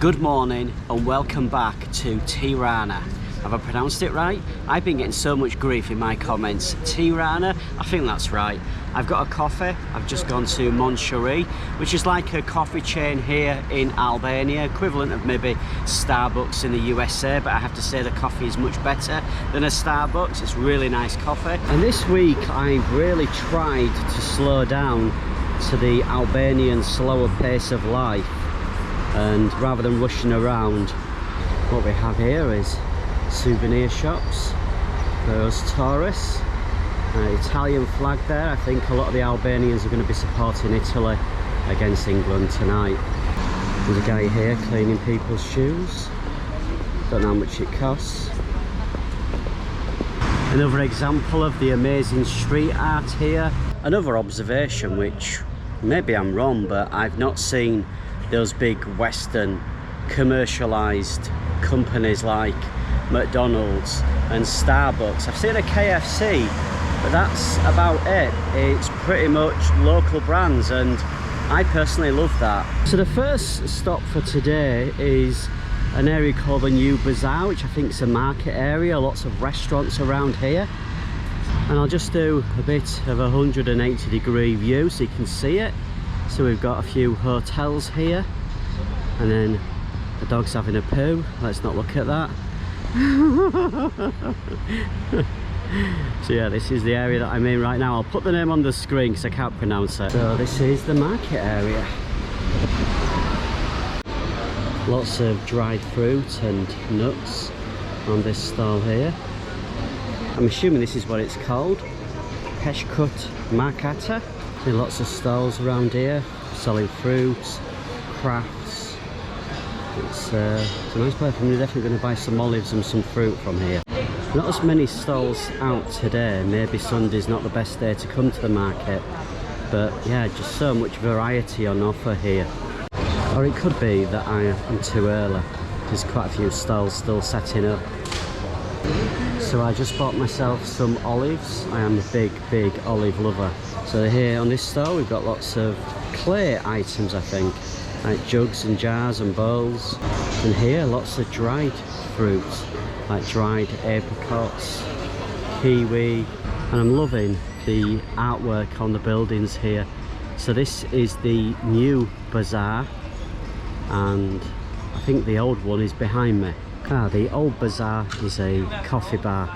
Good morning and welcome back to Tirana. Have I pronounced it right? I've been getting so much grief in my comments. Tirana? I think that's right. I've got a coffee. I've just gone to Moncherie, which is like a coffee chain here in Albania, equivalent of maybe Starbucks in the USA, but I have to say the coffee is much better than a Starbucks. It's really nice coffee. And this week I've really tried to slow down to the Albanian slower pace of life. And rather than rushing around, what we have here is souvenir shops for us tourists. Italian flag there. I think a lot of the Albanians are going to be supporting Italy against England tonight. There's a guy here cleaning people's shoes. Don't know how much it costs. Another example of the amazing street art here. Another observation, which maybe I'm wrong, but I've not seen those big Western commercialized companies like McDonald's and Starbucks. I've seen a KFC, but that's about it. It's pretty much local brands, and I personally love that. So the first stop for today is an area called the New Bazaar, which I think is a market area, lots of restaurants around here. And I'll just do a bit of a 180-degree view so you can see it. So we've got a few hotels here, and then the dog's having a poo. Let's not look at that. So yeah, this is the area that I'm in right now. I'll put the name on the screen because I can't pronounce it. So this is the market area. Lots of dried fruit and nuts on this stall here. I'm assuming this is what it's called. Peshkut Markata. Lots of stalls around here selling fruits, crafts. It's a nice place. I'm definitely going to buy some olives and some fruit from here. Not as many stalls out today. Maybe Sunday's not the best day to come to the market, but yeah, just so much variety on offer here. Or it could be that I'm too early. There's quite a few stalls still setting up. So I just bought myself some olives. I am a big olive lover. So here on this store we've got lots of clay items, I think, like jugs and jars and bowls. And here lots of dried fruits, like dried apricots, kiwi. And I'm loving the artwork on the buildings here. So this is the new Bazaar, and I think the old one is behind me. The old Bazaar is a coffee bar,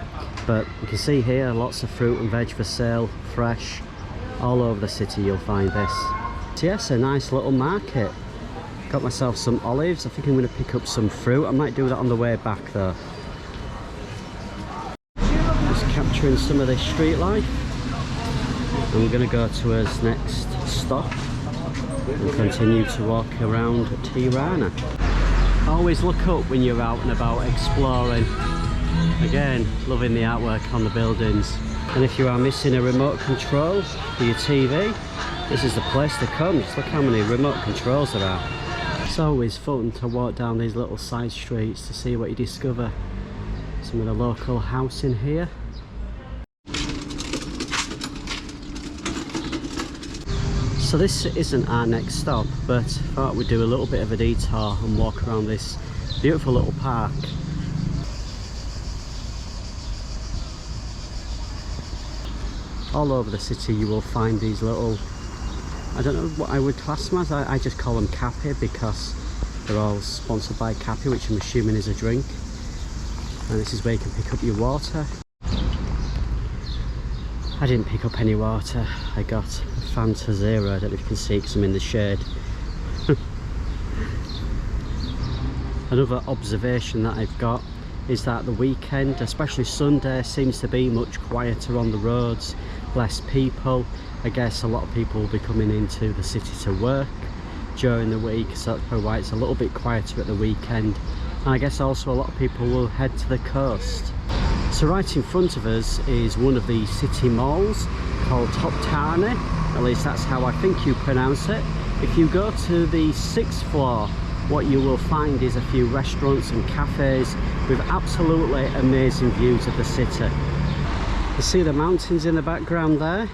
but you can see here lots of fruit and veg for sale, fresh. All over the city you'll find this. So yes, a nice little market. Got myself some olives. I think I'm going to pick up some fruit. I might do that on the way back though. Just capturing some of this street life. And we're going to go to our next stop and continue to walk around Tirana. Always look up when you're out and about exploring. Again, loving the artwork on the buildings. And if you are missing a remote control for your TV, this is the place to come. Just look how many remote controls there are. It's always fun to walk down these little side streets to see what you discover. Some of the local housing here. So this isn't our next stop, but I thought we'd do a little bit of a detour and walk around this beautiful little park. All over the city you will find these little, I don't know what I would class them as, I just call them Cafe because they're all sponsored by Cafe, which I'm assuming is a drink. And this is where you can pick up your water. I didn't pick up any water, I got Fanta Zero. I don't know if you can see because I'm in the shade. Another observation that I've got is that the weekend, especially Sunday, seems to be much quieter on the roads, less people. I guess a lot of people will be coming into the city to work during the week, so that's probably why it's a little bit quieter at the weekend. And I guess also a lot of people will head to the coast. So right in front of us is one of the city malls called Toptani, at least that's how I think you pronounce it. If you go to the 6th floor, what you will find is a few restaurants and cafes with absolutely amazing views of the city. You see the mountains in the background there?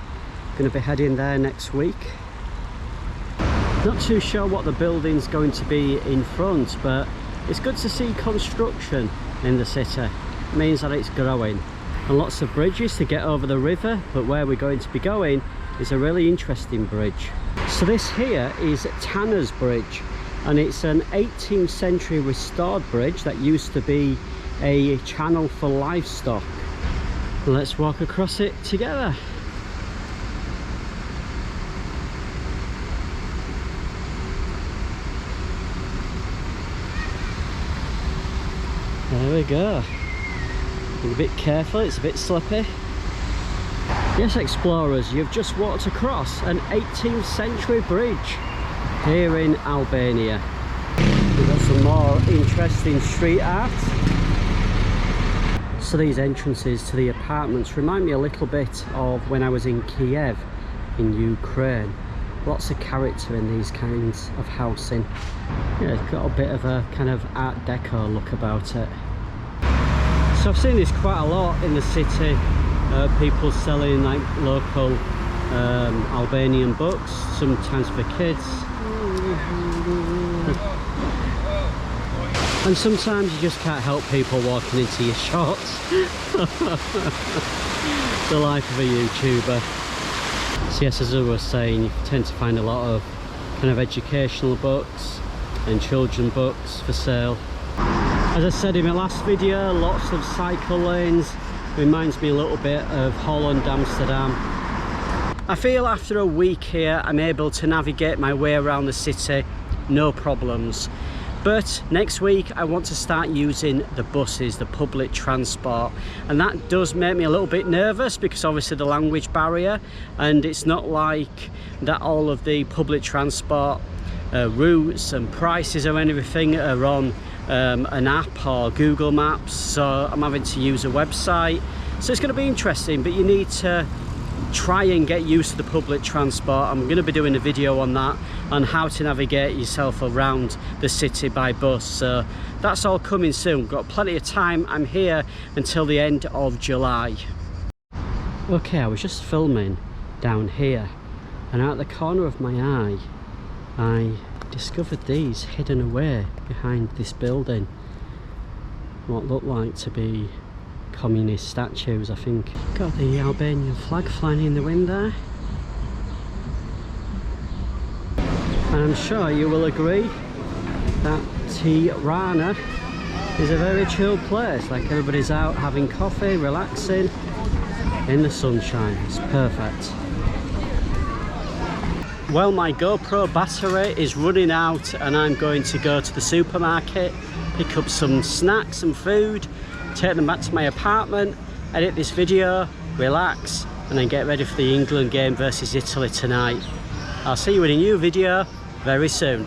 Going to be heading there next week. Not too sure what the building's going to be in front, but it's good to see construction in the city. It means that it's growing. And lots of bridges to get over the river, but where we're going to be going is a really interesting bridge. So this here is Tanner's Bridge, and it's an 18th century restored bridge that used to be a channel for livestock. Let's walk across it together. There we go. Be a bit careful, it's a bit slippy. Yes, explorers, you've just walked across an 18th century bridge here in Albania. We've got some more interesting street art. So these entrances to the apartments remind me a little bit of when I was in Kiev in Ukraine. Lots of character in these kinds of housing. Yeah, it's got a bit of a kind of art deco look about it. So I've seen this quite a lot in the city. People selling like local Albanian books, sometimes for kids. And sometimes you just can't help people walking into your shops. The life of a YouTuber. So yes, as I was saying, you tend to find a lot of kind of educational books and children books for sale. As I said in my last video, lots of cycle lanes. Reminds me a little bit of Holland, Amsterdam. I feel after a week here I'm able to navigate my way around the city, no problems. But next week I want to start using the buses, the public transport, and that does make me a little bit nervous because obviously the language barrier, and it's not like that all of the public transport routes and prices or anything are on an app or Google Maps, so I'm having to use a website. So it's going to be interesting, but you need to try and get used to the public transport. I'm going to be doing a video on that, on how to navigate yourself around the city by bus, so that's all coming soon. We've got plenty of time. I'm here until the end of July. Okay, I was just filming down here, and out the corner of my eye I discovered these hidden away behind this building. What looked like to be communist statues, I think. Got the Albanian flag flying in the wind there. And I'm sure you will agree that Tirana is a very chill place. Like, everybody's out having coffee, relaxing in the sunshine. It's perfect. Well, my GoPro battery is running out and I'm going to go to the supermarket, pick up some snacks and food, take them back to my apartment, edit this video, relax, and then get ready for the England game versus Italy tonight. I'll see you in a new video very soon.